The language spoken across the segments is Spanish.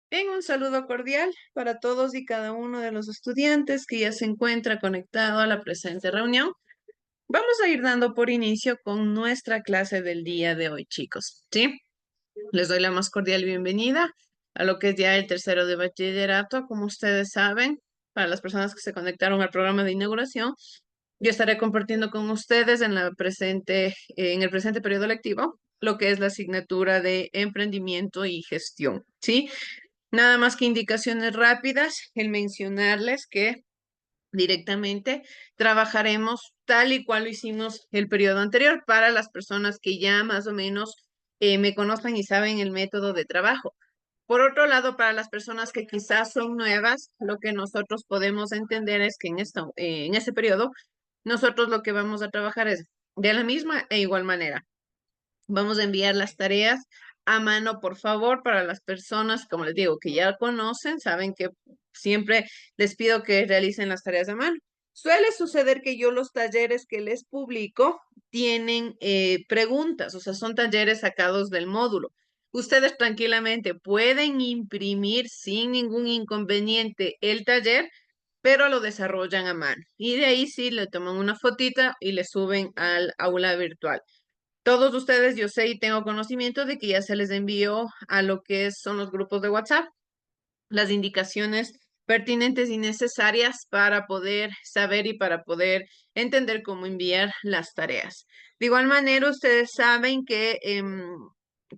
Bien, un saludo cordial para todos y cada uno de los estudiantes que ya se encuentra conectado a la presente reunión. Vamos a ir dando por inicio con nuestra clase del día de hoy, chicos. ¿Sí? Les doy la más cordial bienvenida a lo que es ya el tercero de bachillerato. Como ustedes saben, para las personas que se conectaron al programa de inauguración, yo estaré compartiendo con ustedes en el presente periodo lectivo lo que es la asignatura de emprendimiento y gestión. ¿Sí? Nada más que indicaciones rápidas, el mencionarles que directamente trabajaremos tal y cual lo hicimos el periodo anterior para las personas que ya más o menos me conocen y saben el método de trabajo. Por otro lado, para las personas que quizás son nuevas, lo que nosotros podemos entender es que en este periodo, nosotros lo que vamos a trabajar es de la misma e igual manera. Vamos a enviar las tareas a mano, por favor, para las personas, como les digo, que ya conocen, saben que siempre les pido que realicen las tareas a mano. Suele suceder que yo los talleres que les publico tienen preguntas, o sea, son talleres sacados del módulo. Ustedes tranquilamente pueden imprimir sin ningún inconveniente el taller, pero lo desarrollan a mano. Y de ahí sí le toman una fotita y le suben al aula virtual. Todos ustedes, yo sé y tengo conocimiento de que ya se les envió a lo que son los grupos de WhatsApp las indicaciones pertinentes y necesarias para poder saber y para poder entender cómo enviar las tareas. De igual manera, ustedes saben que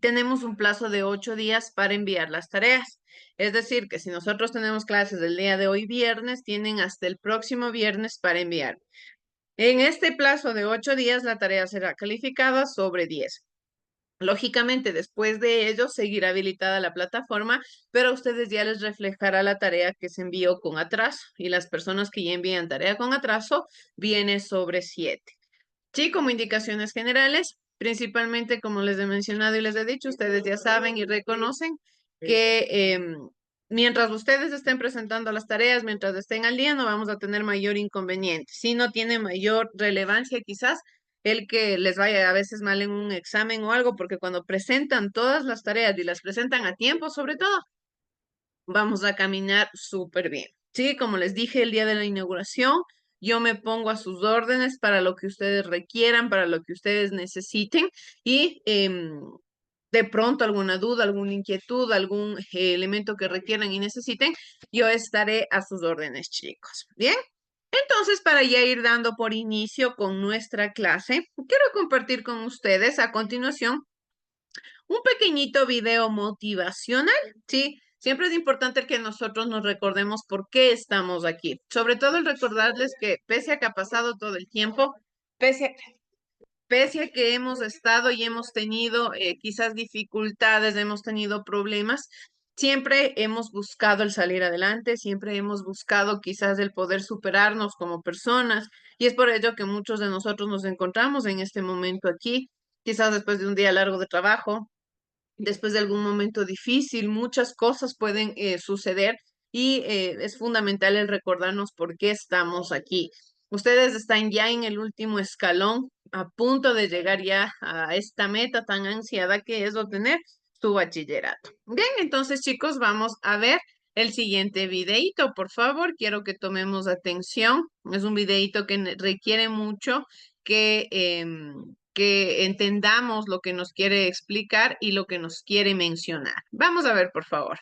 tenemos un plazo de 8 días para enviar las tareas. Es decir, que si nosotros tenemos clases del día de hoy viernes, tienen hasta el próximo viernes para enviar. En este plazo de 8 días, la tarea será calificada sobre 10. Lógicamente, después de ello, seguirá habilitada la plataforma, pero a ustedes ya les reflejará la tarea que se envió con atraso y las personas que ya envían tarea con atraso viene sobre 7. Sí, como indicaciones generales, principalmente como les he mencionado y les he dicho, ustedes ya saben y reconocen que mientras ustedes estén presentando las tareas, mientras estén al día, no vamos a tener mayor inconveniente. Si no tiene mayor relevancia quizás el que les vaya a veces mal en un examen o algo, porque cuando presentan todas las tareas y las presentan a tiempo, sobre todo, vamos a caminar súper bien. Sí, como les dije el día de la inauguración, yo me pongo a sus órdenes para lo que ustedes requieran, para lo que ustedes necesiten y de pronto alguna duda, alguna inquietud, algún elemento que requieran y necesiten, yo estaré a sus órdenes, chicos. Bien. Entonces, para ya ir dando por inicio con nuestra clase, quiero compartir con ustedes a continuación un pequeñito video motivacional, ¿sí? Siempre es importante que nosotros nos recordemos por qué estamos aquí. Sobre todo el recordarles que pese a que ha pasado todo el tiempo, pese a, pese a que hemos estado y hemos tenido quizás dificultades, hemos tenido problemas, siempre hemos buscado el salir adelante, siempre hemos buscado quizás el poder superarnos como personas y es por ello que muchos de nosotros nos encontramos en este momento aquí, quizás después de un día largo de trabajo, después de algún momento difícil, muchas cosas pueden suceder y es fundamental el recordarnos por qué estamos aquí. Ustedes están ya en el último escalón, a punto de llegar ya a esta meta tan ansiada que es obtener su bachillerato. Bien, entonces chicos, vamos a ver el siguiente videito, por favor. Quiero que tomemos atención. Es un videito que requiere mucho que entendamos lo que nos quiere explicar y lo que nos quiere mencionar. Vamos a ver, por favor.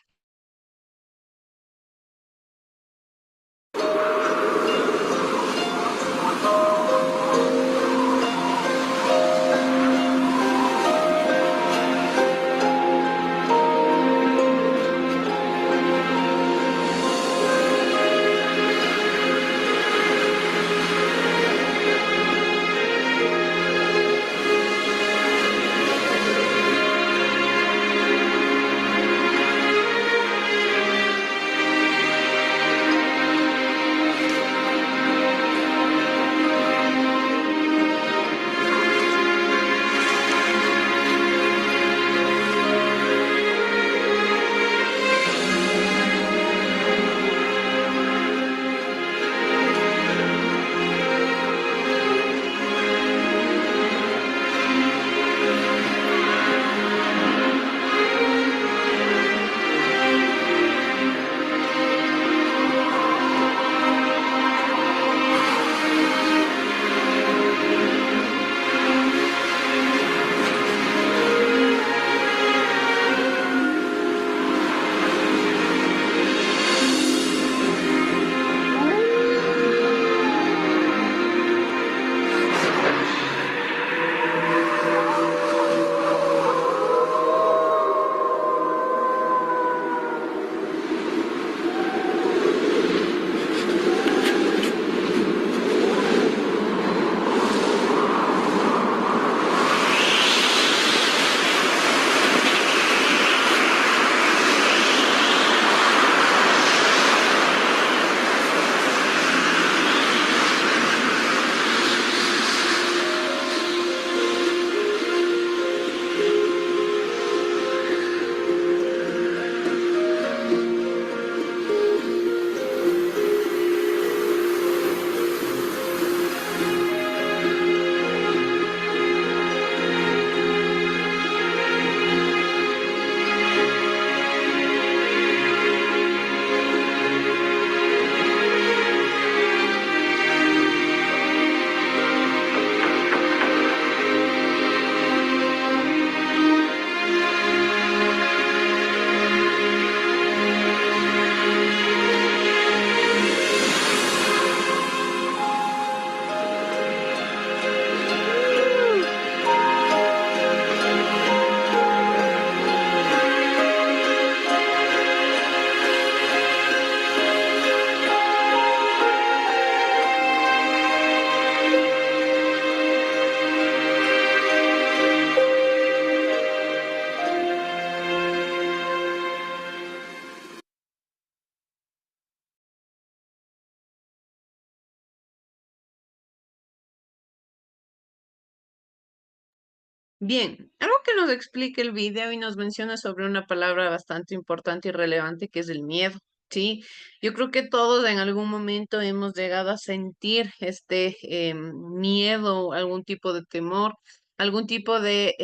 Bien, algo que nos explique el video y nos menciona sobre una palabra bastante importante y relevante que es el miedo, ¿sí? Yo creo que todos en algún momento hemos llegado a sentir este miedo, algún tipo de temor, algún tipo de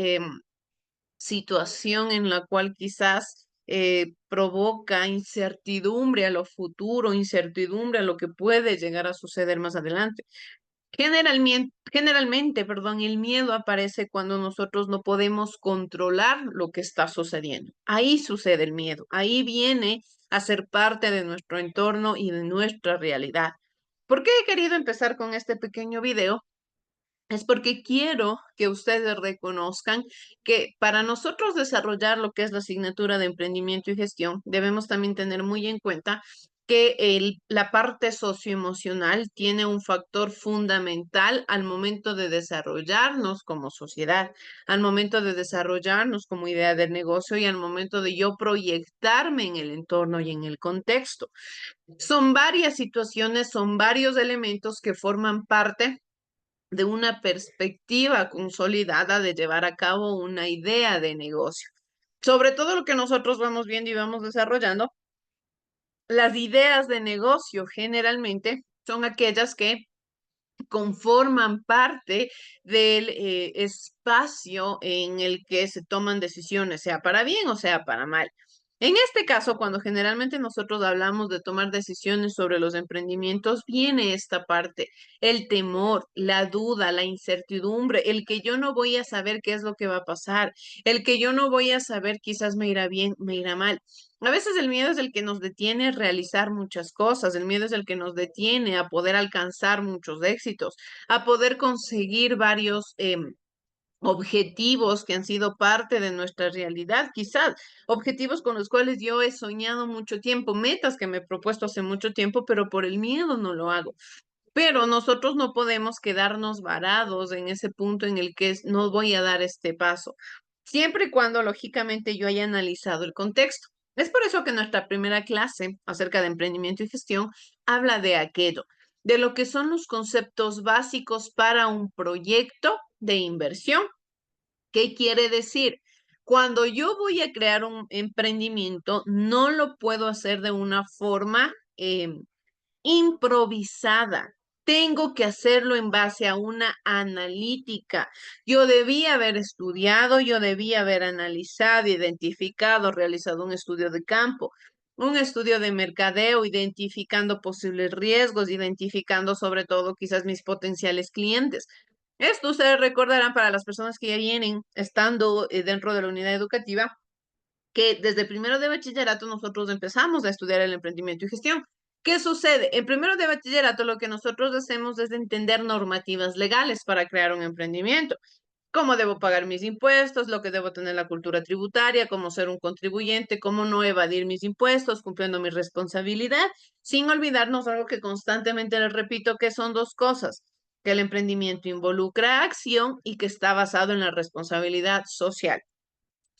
situación en la cual quizás provoca incertidumbre a lo futuro, incertidumbre a lo que puede llegar a suceder más adelante. Generalmente, perdón, el miedo aparece cuando nosotros no podemos controlar lo que está sucediendo. Ahí sucede el miedo, ahí viene a ser parte de nuestro entorno y de nuestra realidad. ¿Por qué he querido empezar con este pequeño video? Es porque quiero que ustedes reconozcan que para nosotros desarrollar lo que es la asignatura de emprendimiento y gestión, debemos también tener muy en cuenta que la parte socioemocional tiene un factor fundamental al momento de desarrollarnos como sociedad, al momento de desarrollarnos como idea de negocio y al momento de yo proyectarme en el entorno y en el contexto. Son varias situaciones, son varios elementos que forman parte de una perspectiva consolidada de llevar a cabo una idea de negocio. Sobre todo lo que nosotros vamos viendo y vamos desarrollando, las ideas de negocio generalmente son aquellas que conforman parte del espacio en el que se toman decisiones, sea para bien o sea para mal. En este caso, cuando generalmente nosotros hablamos de tomar decisiones sobre los emprendimientos, viene esta parte, el temor, la duda, la incertidumbre, el que yo no voy a saber qué es lo que va a pasar, el que yo no voy a saber quizás me irá bien, me irá mal. A veces el miedo es el que nos detiene a realizar muchas cosas, el miedo es el que nos detiene a poder alcanzar muchos éxitos, a poder conseguir varios objetivos que han sido parte de nuestra realidad, quizás objetivos con los cuales yo he soñado mucho tiempo, metas que me he propuesto hace mucho tiempo, pero por el miedo no lo hago. Pero nosotros no podemos quedarnos varados en ese punto en el que no voy a dar este paso, siempre y cuando lógicamente yo haya analizado el contexto. Es por eso que nuestra primera clase acerca de emprendimiento y gestión habla de aquello, de lo que son los conceptos básicos para un proyecto de inversión. ¿Qué quiere decir? Cuando yo voy a crear un emprendimiento, no lo puedo hacer de una forma improvisada. Tengo que hacerlo en base a una analítica. Yo debía haber estudiado, yo debía haber analizado, identificado, realizado un estudio de campo, un estudio de mercadeo, identificando posibles riesgos, identificando sobre todo quizás mis potenciales clientes. Esto ustedes recordarán para las personas que ya vienen estando dentro de la unidad educativa que desde primero de bachillerato nosotros empezamos a estudiar el emprendimiento y gestión. ¿Qué sucede? En primero de bachillerato lo que nosotros hacemos es entender normativas legales para crear un emprendimiento. Cómo debo pagar mis impuestos, lo que debo tener la cultura tributaria, cómo ser un contribuyente, cómo no evadir mis impuestos, cumpliendo mi responsabilidad, sin olvidarnos algo que constantemente les repito, que son dos cosas, que el emprendimiento involucra acción y que está basado en la responsabilidad social.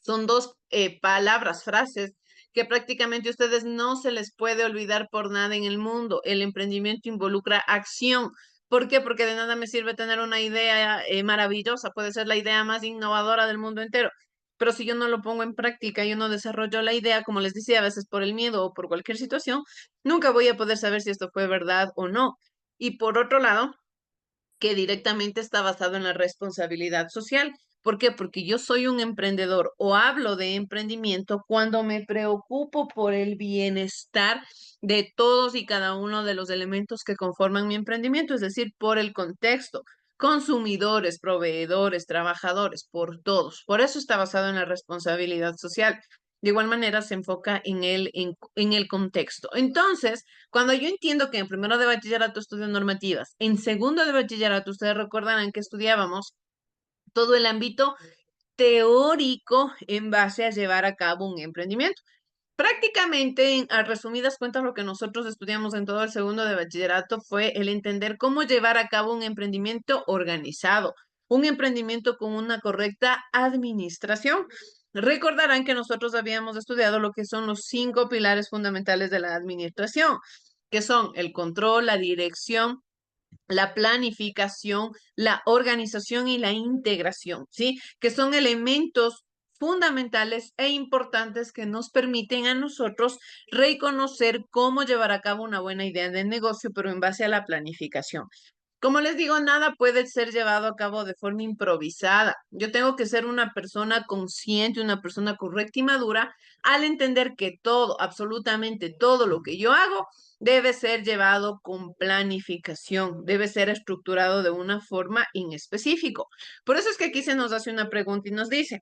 Son dos palabras, frases que prácticamente a ustedes no se les puede olvidar por nada en el mundo. El emprendimiento involucra acción. ¿Por qué? Porque de nada me sirve tener una idea maravillosa, puede ser la idea más innovadora del mundo entero, pero si yo no lo pongo en práctica, yo no desarrollo la idea, como les decía, a veces por el miedo o por cualquier situación, nunca voy a poder saber si esto fue verdad o no. Y por otro lado, que directamente está basado en la responsabilidad social. ¿Por qué? Porque yo soy un emprendedor o hablo de emprendimiento cuando me preocupo por el bienestar de todos y cada uno de los elementos que conforman mi emprendimiento, es decir, por el contexto, consumidores, proveedores, trabajadores, por todos. Por eso está basado en la responsabilidad social. De igual manera se enfoca en el contexto. Entonces, cuando yo entiendo que en primero de bachillerato estudio normativas, en segundo de bachillerato ustedes recordarán que estudiábamos todo el ámbito teórico en base a llevar a cabo un emprendimiento. Prácticamente, a resumidas cuentas, lo que nosotros estudiamos en todo el segundo de bachillerato fue el entender cómo llevar a cabo un emprendimiento organizado, un emprendimiento con una correcta administración. Recordarán que nosotros habíamos estudiado lo que son los 5 pilares fundamentales de la administración, que son el control, la dirección, la planificación, la organización y la integración, ¿sí? Que son elementos fundamentales e importantes que nos permiten a nosotros reconocer cómo llevar a cabo una buena idea de negocio, pero en base a la planificación. Como les digo, nada puede ser llevado a cabo de forma improvisada. Yo tengo que ser una persona consciente, una persona correcta y madura al entender que todo, absolutamente todo lo que yo hago debe ser llevado con planificación, debe ser estructurado de una forma en específico. Por eso es que aquí se nos hace una pregunta y nos dice,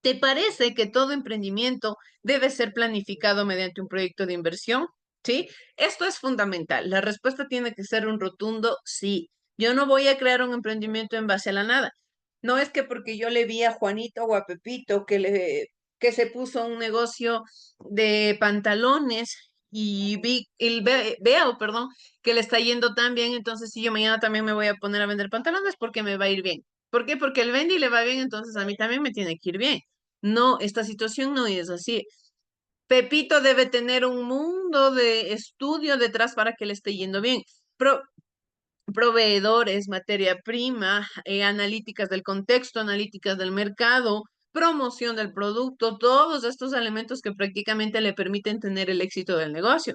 ¿te parece que todo emprendimiento debe ser planificado mediante un proyecto de inversión? ¿Sí? Esto es fundamental. La respuesta tiene que ser un rotundo sí. Yo no voy a crear un emprendimiento en base a la nada. No es que porque yo le vi a Juanito o a Pepito que se puso un negocio de pantalones y veo, perdón, que le está yendo tan bien, entonces si yo mañana también me voy a poner a vender pantalones porque me va a ir bien. ¿Por qué? Porque el vende y le va bien, entonces a mí también me tiene que ir bien. No, esta situación no es así. Pepito debe tener un mundo de estudio detrás para que le esté yendo bien. Proveedores, materia prima, analíticas del contexto, analíticas del mercado, promoción del producto, todos estos elementos que prácticamente le permiten tener el éxito del negocio.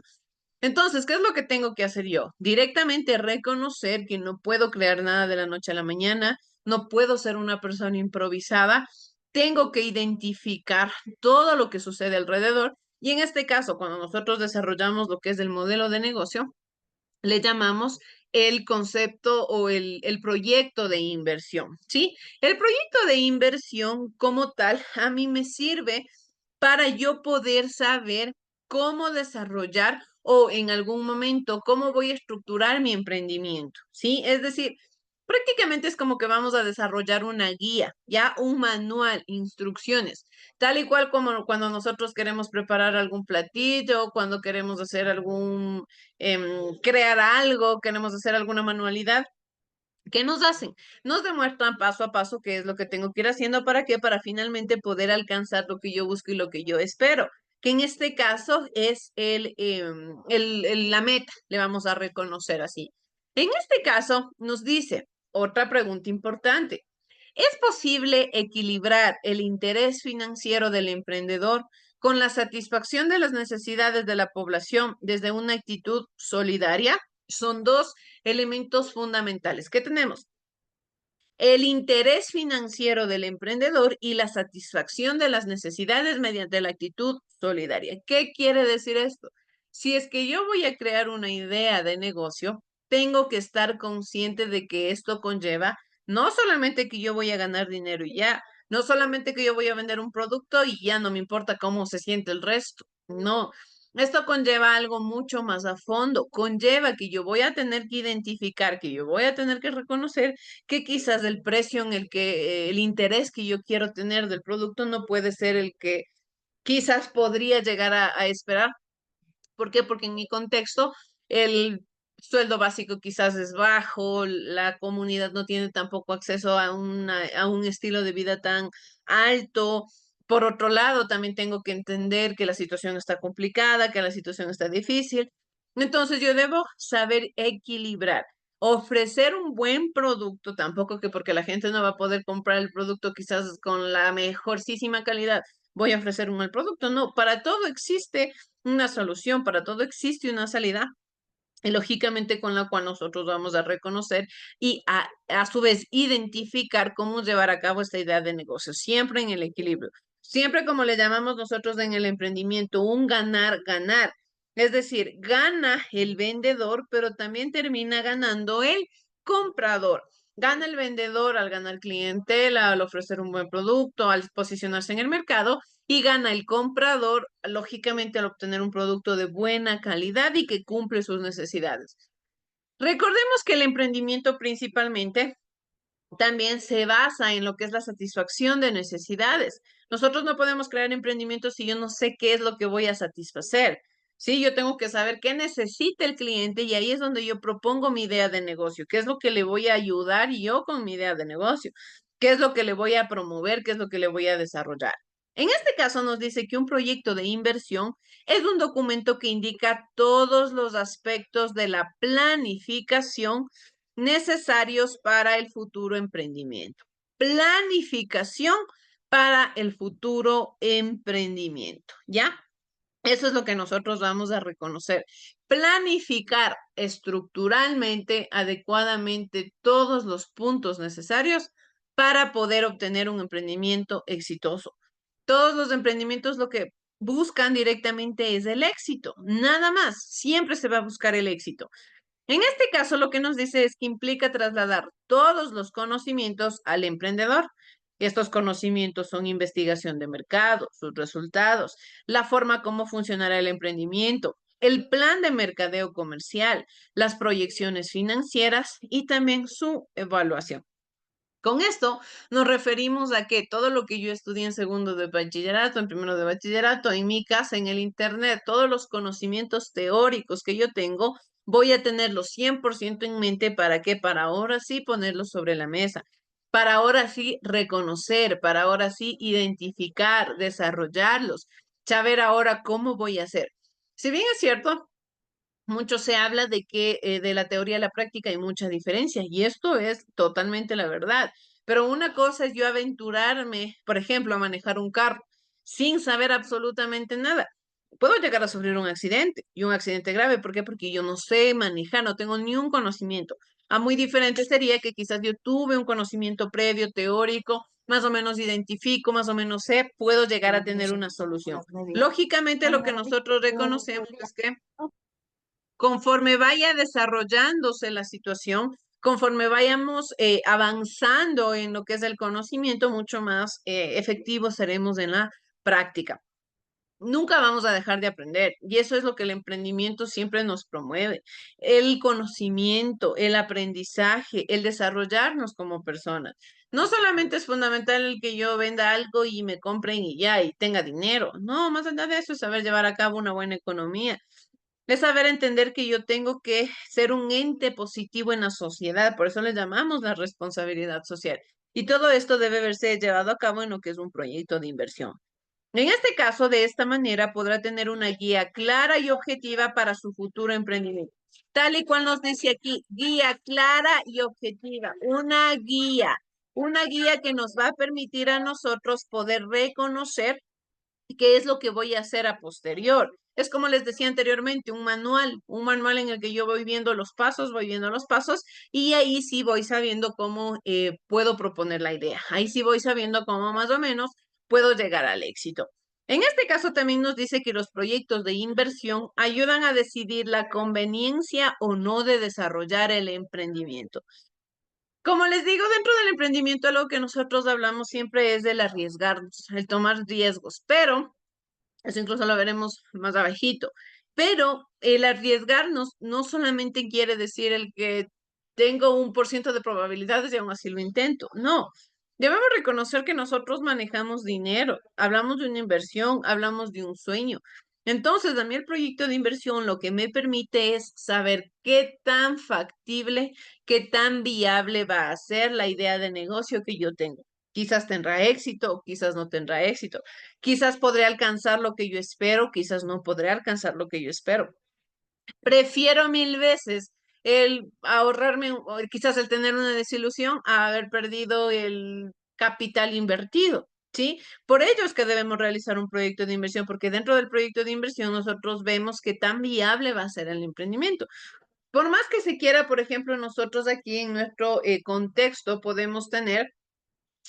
Entonces, ¿qué es lo que tengo que hacer yo? Directamente reconocer que no puedo crear nada de la noche a la mañana, no puedo ser una persona improvisada, tengo que identificar todo lo que sucede alrededor y en este caso, cuando nosotros desarrollamos lo que es el modelo de negocio, le llamamos el concepto o el proyecto de inversión, ¿sí? El proyecto de inversión como tal a mí me sirve para yo poder saber cómo desarrollar o en algún momento cómo voy a estructurar mi emprendimiento, ¿sí? Es decir, prácticamente es como que vamos a desarrollar una guía, ya un manual, instrucciones, tal y cual como cuando nosotros queremos preparar algún platillo, cuando queremos hacer crear algo, queremos hacer alguna manualidad. ¿Qué nos hacen? Nos demuestran paso a paso qué es lo que tengo que ir haciendo para qué, para finalmente poder alcanzar lo que yo busco y lo que yo espero, que en este caso es la meta, le vamos a reconocer así. En este caso nos dice otra pregunta importante. ¿Es posible equilibrar el interés financiero del emprendedor con la satisfacción de las necesidades de la población desde una actitud solidaria? Son dos elementos fundamentales. ¿Qué tenemos? El interés financiero del emprendedor y la satisfacción de las necesidades mediante la actitud solidaria. ¿Qué quiere decir esto? Si es que yo voy a crear una idea de negocio, tengo que estar consciente de que esto conlleva no solamente que yo voy a ganar dinero y ya, no solamente que yo voy a vender un producto y ya no me importa cómo se siente el resto. No, esto conlleva algo mucho más a fondo. Conlleva que yo voy a tener que identificar, que yo voy a tener que reconocer que quizás el precio en el que, el interés que yo quiero tener del producto no puede ser el que quizás podría llegar a esperar. ¿Por qué? Porque en mi contexto el sueldo básico quizás es bajo, la comunidad no tiene tampoco acceso a un estilo de vida tan alto. Por otro lado, también tengo que entender que la situación está complicada, que la situación está difícil. Entonces yo debo saber equilibrar, ofrecer un buen producto, tampoco que porque la gente no va a poder comprar el producto quizás con la mejorcísima calidad, voy a ofrecer un mal producto. No, para todo existe una solución, para todo existe una salida, y lógicamente con la cual nosotros vamos a reconocer y a su vez identificar cómo llevar a cabo esta idea de negocio, siempre en el equilibrio, siempre como le llamamos nosotros en el emprendimiento, un ganar-ganar. Es decir, gana el vendedor, pero también termina ganando el comprador. Gana el vendedor al ganar clientela, al ofrecer un buen producto, al posicionarse en el mercado, y gana el comprador, lógicamente, al obtener un producto de buena calidad y que cumple sus necesidades. Recordemos que el emprendimiento principalmente también se basa en lo que es la satisfacción de necesidades. Nosotros no podemos crear emprendimientos si yo no sé qué es lo que voy a satisfacer. Sí, yo tengo que saber qué necesita el cliente y ahí es donde yo propongo mi idea de negocio, qué es lo que le voy a ayudar yo con mi idea de negocio, qué es lo que le voy a promover, qué es lo que le voy a desarrollar. En este caso nos dice que un proyecto de inversión es un documento que indica todos los aspectos de la planificación necesarios para el futuro emprendimiento. Planificación para el futuro emprendimiento, ¿ya? Eso es lo que nosotros vamos a reconocer. Planificar estructuralmente, adecuadamente todos los puntos necesarios para poder obtener un emprendimiento exitoso. Todos los emprendimientos lo que buscan directamente es el éxito, nada más. Siempre se va a buscar el éxito. En este caso, lo que nos dice es que implica trasladar todos los conocimientos al emprendedor. Estos conocimientos son investigación de mercado, sus resultados, la forma como funcionará el emprendimiento, el plan de mercadeo comercial, las proyecciones financieras y también su evaluación. Con esto nos referimos a que todo lo que yo estudié en segundo de bachillerato, en primero de bachillerato, en mi casa, en el internet, todos los conocimientos teóricos que yo tengo, voy a tenerlos 100% en mente para que para ahora sí ponerlos sobre la mesa, para ahora sí reconocer, para ahora sí identificar, desarrollarlos, saber ahora cómo voy a hacer. Si bien es cierto, mucho se habla de que de la teoría a la práctica hay mucha diferencia y esto es totalmente la verdad. Pero una cosa es yo aventurarme, por ejemplo, a manejar un carro sin saber absolutamente nada. Puedo llegar a sufrir un accidente y un accidente grave. ¿Por qué? Porque yo no sé manejar, no tengo ni un conocimiento. A muy diferente sería que quizás yo tuve un conocimiento previo, teórico, más o menos identifico, más o menos sé, puedo llegar a tener una solución. Lógicamente, lo que nosotros reconocemos es que conforme vaya desarrollándose la situación, conforme vayamos avanzando en lo que es el conocimiento, mucho más efectivos seremos en la práctica. Nunca vamos a dejar de aprender y eso es lo que el emprendimiento siempre nos promueve. El conocimiento, el aprendizaje, el desarrollarnos como personas. No solamente es fundamental el que yo venda algo y me compren y ya y tenga dinero. No, más allá de eso es saber llevar a cabo una buena economía, es saber entender que yo tengo que ser un ente positivo en la sociedad, por eso le llamamos la responsabilidad social. Y todo esto debe verse llevado a cabo en lo que es un proyecto de inversión. En este caso, de esta manera podrá tener una guía clara y objetiva para su futuro emprendimiento. Tal y cual nos dice aquí, guía clara y objetiva, una guía que nos va a permitir a nosotros poder reconocer qué es lo que voy a hacer a posterior. Es como les decía anteriormente, un manual en el que yo voy viendo los pasos, voy viendo los pasos y ahí sí voy sabiendo cómo puedo proponer la idea. Ahí sí voy sabiendo cómo más o menos puedo llegar al éxito. En este caso también nos dice que los proyectos de inversión ayudan a decidir la conveniencia o no de desarrollar el emprendimiento. Como les digo, dentro del emprendimiento, algo que nosotros hablamos siempre es del arriesgarnos, el tomar riesgos, pero eso incluso lo veremos más abajito. Pero el arriesgarnos no solamente quiere decir el que tengo 1% de probabilidades y aún así lo intento. No. Debemos reconocer que nosotros manejamos dinero, hablamos de una inversión, hablamos de un sueño. Entonces, a mí el proyecto de inversión lo que me permite es saber qué tan factible, qué tan viable va a ser la idea de negocio que yo tengo. Quizás tendrá éxito, quizás no tendrá éxito. Quizás podré alcanzar lo que yo espero, quizás no podré alcanzar lo que yo espero. Prefiero mil veces el ahorrarme, o quizás el tener una desilusión a haber perdido el capital invertido, ¿sí? Por ello es que debemos realizar un proyecto de inversión, porque dentro del proyecto de inversión nosotros vemos qué tan viable va a ser el emprendimiento. Por más que se quiera, por ejemplo, nosotros aquí en nuestro contexto podemos tener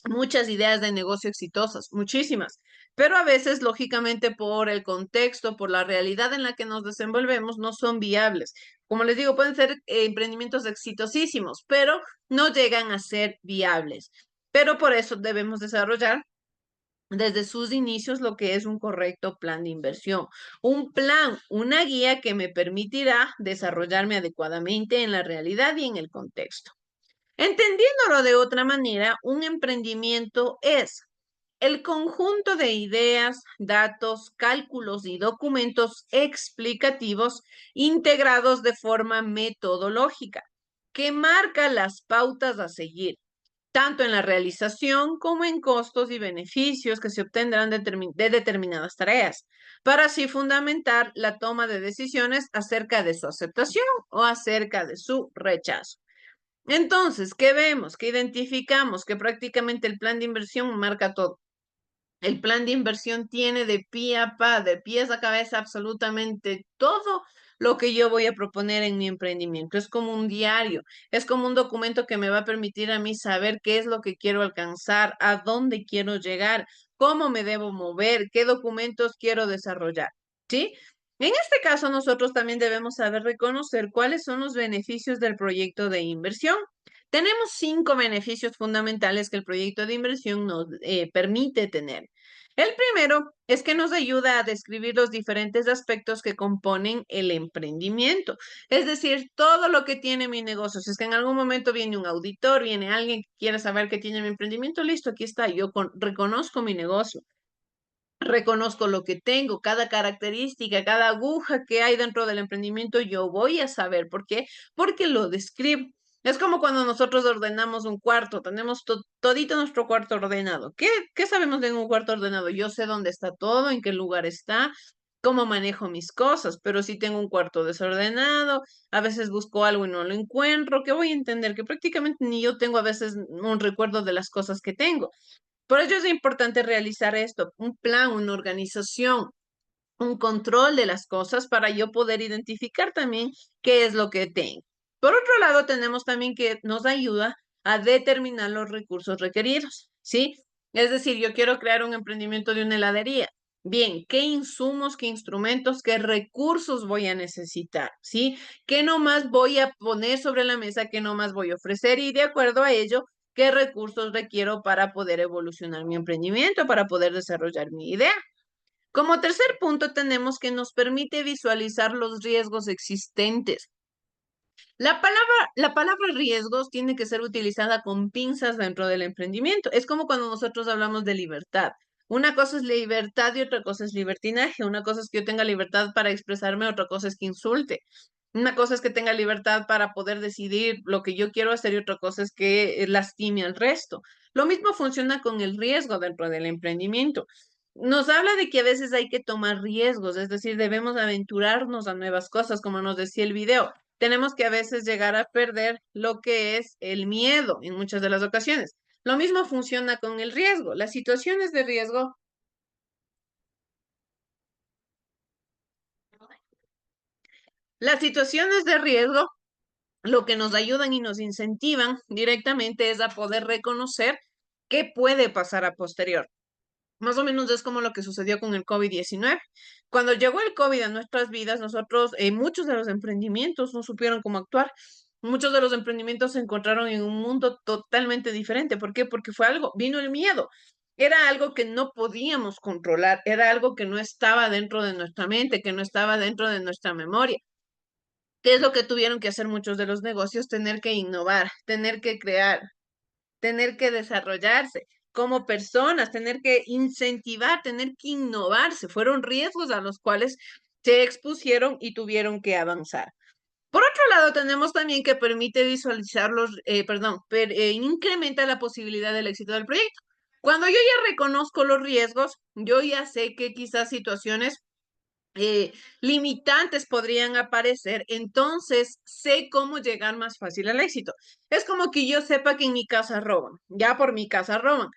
muchas ideas de negocio exitosas, muchísimas, pero a veces, lógicamente, por el contexto, por la realidad en la que nos desenvolvemos, no son viables. Como les digo, pueden ser emprendimientos exitosísimos, pero no llegan a ser viables. Pero por eso debemos desarrollar desde sus inicios lo que es un correcto plan de inversión, un plan, una guía que me permitirá desarrollarme adecuadamente en la realidad y en el contexto. Entendiéndolo de otra manera, un emprendimiento es el conjunto de ideas, datos, cálculos y documentos explicativos integrados de forma metodológica que marca las pautas a seguir. tanto en la realización como en costos y beneficios que se obtendrán de determinadas tareas, para así fundamentar la toma de decisiones acerca de su aceptación o acerca de su rechazo. Entonces, ¿qué vemos? ¿Qué identificamos? Que prácticamente el plan de inversión marca todo. El plan de inversión tiene de pie a pa, de pies a cabeza, absolutamente todo lo que yo voy a proponer en mi emprendimiento. Es como un diario, es como un documento que me va a permitir a mí saber qué es lo que quiero alcanzar, a dónde quiero llegar, cómo me debo mover, qué documentos quiero desarrollar. ¿Sí? En este caso, nosotros también debemos saber reconocer cuáles son los beneficios del proyecto de inversión. Tenemos 5 beneficios fundamentales que el proyecto de inversión nos permite tener. El primero es que nos ayuda a describir los diferentes aspectos que componen el emprendimiento, es decir, todo lo que tiene mi negocio. Si es que en algún momento viene un auditor, viene alguien que quiere saber qué tiene mi emprendimiento, listo, aquí está, yo reconozco mi negocio. Reconozco lo que tengo, cada característica, cada aguja que hay dentro del emprendimiento, yo voy a saber. ¿Por qué? Porque lo describo. Es como cuando nosotros ordenamos un cuarto, tenemos todito nuestro cuarto ordenado. ¿Qué sabemos de un cuarto ordenado? Yo sé dónde está todo, en qué lugar está, cómo manejo mis cosas, pero si tengo un cuarto desordenado, a veces busco algo y no lo encuentro, ¿qué voy a entender? Que prácticamente ni yo tengo a veces un recuerdo de las cosas que tengo. Por ello es importante realizar esto, un plan, una organización, un control de las cosas para yo poder identificar también qué es lo que tengo. Por otro lado, tenemos también que nos ayuda a determinar los recursos requeridos, ¿sí? Es decir, yo quiero crear un emprendimiento de una heladería. Bien, ¿qué insumos, qué instrumentos, qué recursos voy a necesitar? ¿Sí? ¿Qué nomás voy a poner sobre la mesa? ¿Qué nomás voy a ofrecer? Y de acuerdo a ello, ¿qué recursos requiero para poder evolucionar mi emprendimiento, para poder desarrollar mi idea? Como tercer punto, tenemos que nos permite visualizar los riesgos existentes. La palabra riesgos tiene que ser utilizada con pinzas dentro del emprendimiento. Es como cuando nosotros hablamos de libertad. Una cosa es libertad y otra cosa es libertinaje. Una cosa es que yo tenga libertad para expresarme, otra cosa es que insulte. Una cosa es que tenga libertad para poder decidir lo que yo quiero hacer y otra cosa es que lastime al resto. Lo mismo funciona con el riesgo dentro del emprendimiento. Nos habla de que a veces hay que tomar riesgos, es decir, debemos aventurarnos a nuevas cosas, como nos decía el video. Tenemos que a veces llegar a perder lo que es el miedo en muchas de las ocasiones. Lo mismo funciona con el riesgo. Las situaciones de riesgo, las situaciones de riesgo lo que nos ayudan y nos incentivan directamente es a poder reconocer qué puede pasar a posterior. Más o menos es como lo que sucedió con el COVID-19. Cuando llegó el COVID a nuestras vidas, nosotros, muchos de los emprendimientos no supieron cómo actuar. Muchos de los emprendimientos se encontraron en un mundo totalmente diferente. ¿Por qué? Porque fue algo, vino el miedo. Era algo que no podíamos controlar, era algo que no estaba dentro de nuestra mente, que no estaba dentro de nuestra memoria. ¿Qué es lo que tuvieron que hacer muchos de los negocios? Tener que innovar, tener que crear, tener que desarrollarse como personas, tener que incentivar, tener que innovarse. Fueron riesgos a los cuales se expusieron y tuvieron que avanzar. Por otro lado, tenemos también que permite visualizar incrementa la posibilidad del éxito del proyecto. Cuando yo ya reconozco los riesgos, yo ya sé que quizás situaciones limitantes podrían aparecer, entonces sé cómo llegar más fácil al éxito. Es como que yo sepa que en mi casa roban, ya por mi casa roban.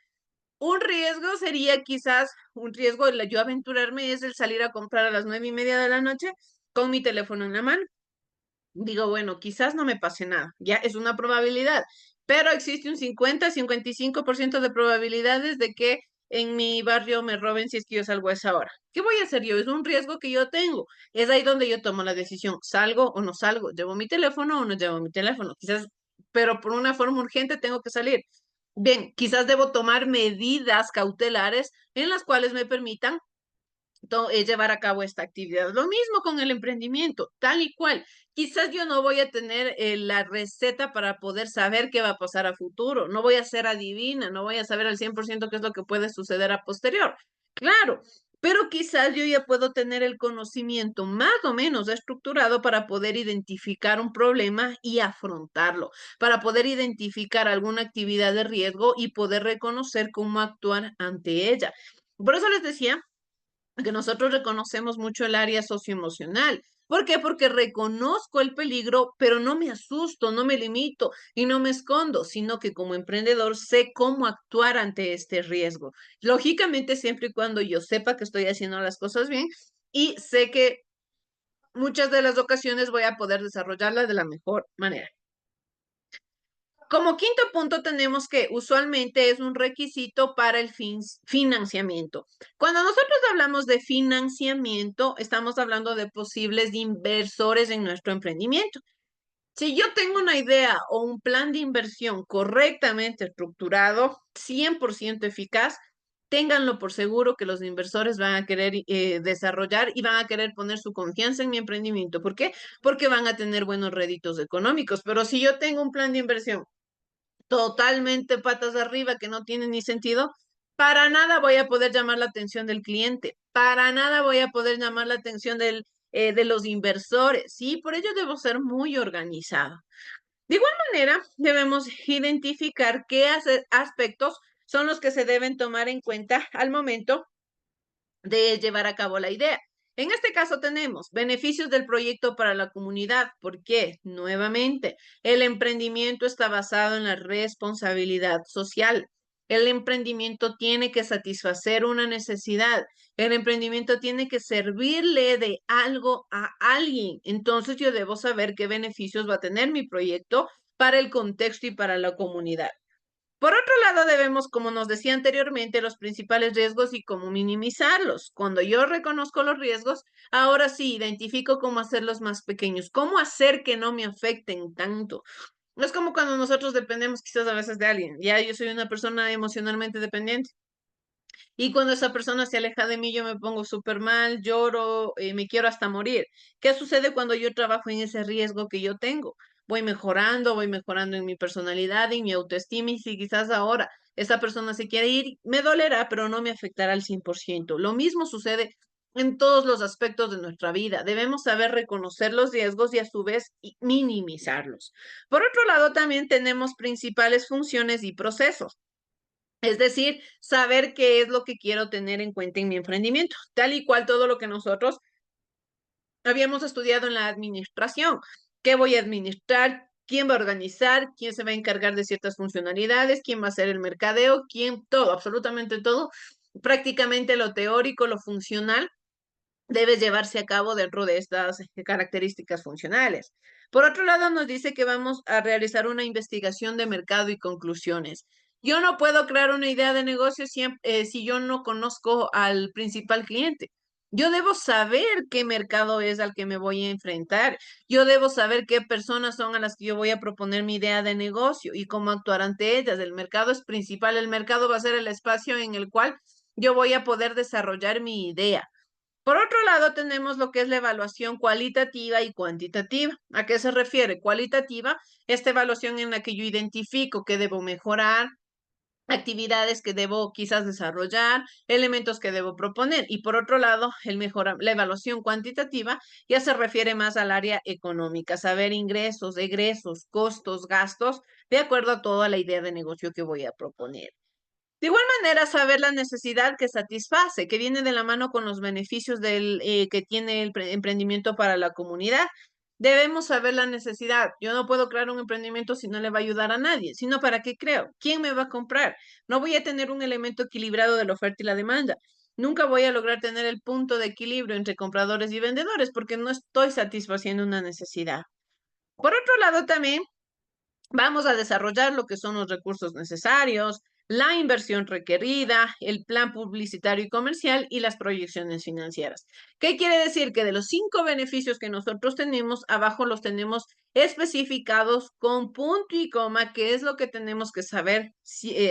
Un riesgo sería quizás, un riesgo de yo aventurarme es el salir a comprar a las 9:30 de la noche con mi teléfono en la mano. Digo, bueno, quizás no me pase nada, ya es una probabilidad, pero existe un 50-55% de probabilidades de que en mi barrio me roben si es que yo salgo a esa hora. ¿Qué voy a hacer yo? Es un riesgo que yo tengo. Es ahí donde yo tomo la decisión, ¿salgo o no salgo? ¿Llevo mi teléfono o no llevo mi teléfono? Quizás, pero por una forma urgente tengo que salir. Bien, quizás debo tomar medidas cautelares en las cuales me permitan llevar a cabo esta actividad. Lo mismo con el emprendimiento, tal y cual. Quizás yo no voy a tener la receta para poder saber qué va a pasar a futuro, no voy a ser adivina, no voy a saber al 100% qué es lo que puede suceder a posterior. Claro, pero quizás yo ya puedo tener el conocimiento más o menos estructurado para poder identificar un problema y afrontarlo, para poder identificar alguna actividad de riesgo y poder reconocer cómo actuar ante ella. Por eso les decía que nosotros reconocemos mucho el área socioemocional. ¿Por qué? Porque reconozco el peligro, pero no me asusto, no me limito y no me escondo, sino que como emprendedor sé cómo actuar ante este riesgo. Lógicamente, siempre y cuando yo sepa que estoy haciendo las cosas bien y sé que muchas de las ocasiones voy a poder desarrollarlas de la mejor manera. Como quinto punto tenemos que usualmente es un requisito para el financiamiento. Cuando nosotros hablamos de financiamiento, estamos hablando de posibles inversores en nuestro emprendimiento. Si yo tengo una idea o un plan de inversión correctamente estructurado, 100% eficaz, ténganlo por seguro que los inversores van a querer desarrollar y van a querer poner su confianza en mi emprendimiento. ¿Por qué? Porque van a tener buenos réditos económicos. Pero si yo tengo un plan de inversión totalmente patas arriba, que no tiene ni sentido, para nada voy a poder llamar la atención del cliente, para nada voy a poder llamar la atención de los inversores, ¿sí? Por ello debo ser muy organizado. De igual manera, debemos identificar qué aspectos son los que se deben tomar en cuenta al momento de llevar a cabo la idea. En este caso tenemos beneficios del proyecto para la comunidad. ¿Por qué? Nuevamente, el emprendimiento está basado en la responsabilidad social. El emprendimiento tiene que satisfacer una necesidad. El emprendimiento tiene que servirle de algo a alguien. Entonces yo debo saber qué beneficios va a tener mi proyecto para el contexto y para la comunidad. Por otro lado, debemos, como nos decía anteriormente, los principales riesgos y cómo minimizarlos. Cuando yo reconozco los riesgos, ahora sí identifico cómo hacerlos más pequeños, cómo hacer que no me afecten tanto. No es como cuando nosotros dependemos quizás a veces de alguien. Ya yo soy una persona emocionalmente dependiente. Y cuando esa persona se aleja de mí, yo me pongo súper mal, lloro, me quiero hasta morir. ¿Qué sucede cuando yo trabajo en ese riesgo que yo tengo? Voy mejorando en mi personalidad, en mi autoestima, y si quizás ahora esa persona se quiere ir, me dolerá, pero no me afectará al 100%. Lo mismo sucede en todos los aspectos de nuestra vida. Debemos saber reconocer los riesgos y a su vez minimizarlos. Por otro lado, también tenemos principales funciones y procesos. Es decir, saber qué es lo que quiero tener en cuenta en mi emprendimiento, tal y cual todo lo que nosotros habíamos estudiado en la administración. ¿Qué voy a administrar? ¿Quién va a organizar? ¿Quién se va a encargar de ciertas funcionalidades? ¿Quién va a hacer el mercadeo? ¿Quién? Todo, absolutamente todo. Prácticamente lo teórico, lo funcional, debe llevarse a cabo dentro de estas características funcionales. Por otro lado, nos dice que vamos a realizar una investigación de mercado y conclusiones. Yo no puedo crear una idea de negocio si yo no conozco al principal cliente. Yo debo saber qué mercado es al que me voy a enfrentar. Yo debo saber qué personas son a las que yo voy a proponer mi idea de negocio y cómo actuar ante ellas. El mercado es principal. El mercado va a ser el espacio en el cual yo voy a poder desarrollar mi idea. Por otro lado, tenemos lo que es la evaluación cualitativa y cuantitativa. ¿A qué se refiere? Cualitativa, esta evaluación en la que yo identifico qué debo mejorar, actividades que debo quizás desarrollar, elementos que debo proponer. Y por otro lado, la evaluación cuantitativa ya se refiere más al área económica, saber ingresos, egresos, costos, gastos, de acuerdo a toda la idea de negocio que voy a proponer. De igual manera, saber la necesidad que satisface, que viene de la mano con los beneficios que tiene el emprendimiento para la comunidad. Debemos saber la necesidad. Yo no puedo crear un emprendimiento si no le va a ayudar a nadie, sino para qué creo. ¿Quién me va a comprar? No voy a tener un elemento equilibrado de la oferta y la demanda. Nunca voy a lograr tener el punto de equilibrio entre compradores y vendedores porque no estoy satisfaciendo una necesidad. Por otro lado, también vamos a desarrollar lo que son los recursos necesarios, la inversión requerida, el plan publicitario y comercial y las proyecciones financieras. ¿Qué quiere decir? Que de los 5 beneficios que nosotros tenemos, abajo los tenemos especificados con punto y coma, qué es lo que tenemos que saber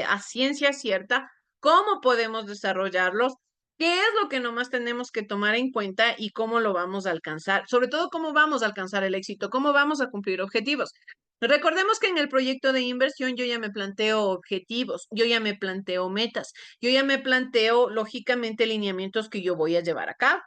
a ciencia cierta, cómo podemos desarrollarlos, qué es lo que nomás tenemos que tomar en cuenta y cómo lo vamos a alcanzar, sobre todo cómo vamos a alcanzar el éxito, cómo vamos a cumplir objetivos. Recordemos que en el proyecto de inversión yo ya me planteo objetivos, yo ya me planteo metas, yo ya me planteo, lógicamente, lineamientos que yo voy a llevar a cabo.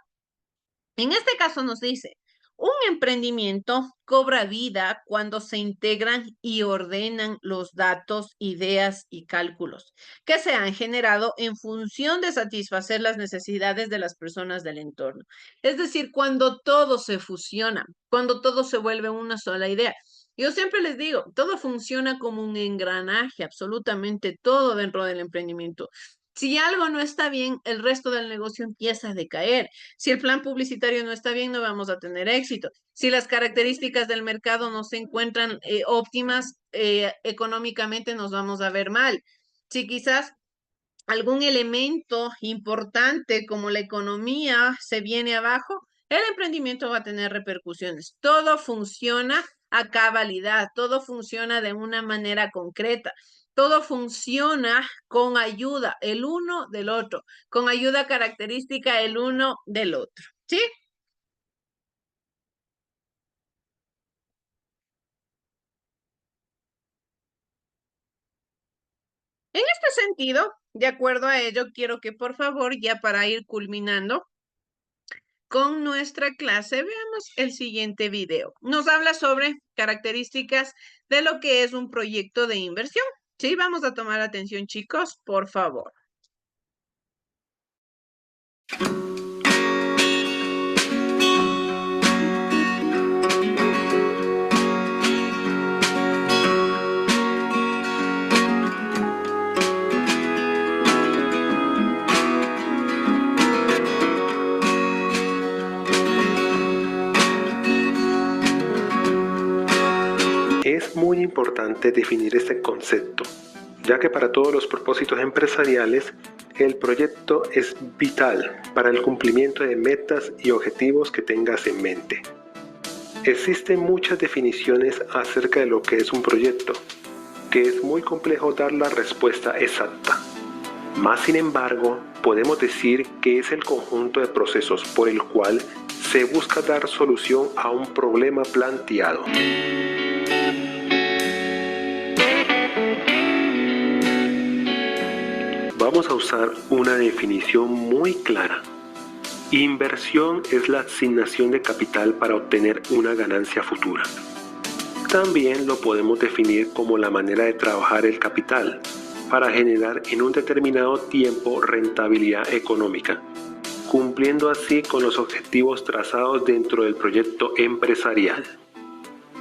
En este caso nos dice, un emprendimiento cobra vida cuando se integran y ordenan los datos, ideas y cálculos que se han generado en función de satisfacer las necesidades de las personas del entorno. Es decir, cuando todo se fusiona, cuando todo se vuelve una sola idea. Yo siempre les digo, todo funciona como un engranaje, absolutamente todo dentro del emprendimiento. Si algo no está bien, el resto del negocio empieza a decaer. Si el plan publicitario no está bien, no vamos a tener éxito. Si las características del mercado no se encuentran óptimas económicamente, nos vamos a ver mal. Si quizás algún elemento importante como la economía se viene abajo, el emprendimiento va a tener repercusiones. Todo funciona a cabalidad, todo funciona de una manera concreta, todo funciona con ayuda el uno del otro, con ayuda característica el uno del otro. ¿Sí? En este sentido, de acuerdo a ello, quiero que por favor, ya para ir culminando, con nuestra clase, veamos el siguiente video. Nos habla sobre características de lo que es un proyecto de inversión. Sí, vamos a tomar atención, chicos, por favor. Es muy importante definir este concepto, ya que para todos los propósitos empresariales, el proyecto es vital para el cumplimiento de metas y objetivos que tengas en mente. Existen muchas definiciones acerca de lo que es un proyecto, que es muy complejo dar la respuesta exacta. Más sin embargo, podemos decir que es el conjunto de procesos por el cual se busca dar solución a un problema planteado. Vamos a usar una definición muy clara. Inversión es la asignación de capital para obtener una ganancia futura. También lo podemos definir como la manera de trabajar el capital para generar en un determinado tiempo rentabilidad económica, cumpliendo así con los objetivos trazados dentro del proyecto empresarial.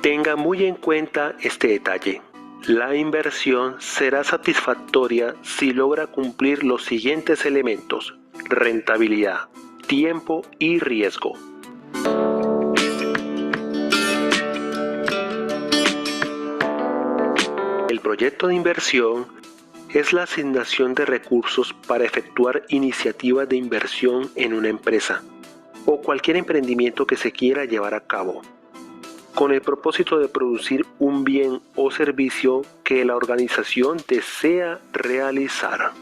Tenga muy en cuenta este detalle. La inversión será satisfactoria si logra cumplir los siguientes elementos: rentabilidad, tiempo y riesgo. El proyecto de inversión es la asignación de recursos para efectuar iniciativas de inversión en una empresa o cualquier emprendimiento que se quiera llevar a cabo, con el propósito de producir un bien o servicio que la organización desea realizar.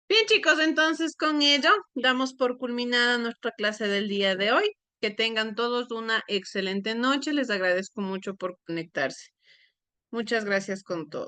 Bien, chicos, entonces con ello damos por culminada nuestra clase del día de hoy. Que tengan todos una excelente noche. Les agradezco mucho por conectarse. Muchas gracias con todo.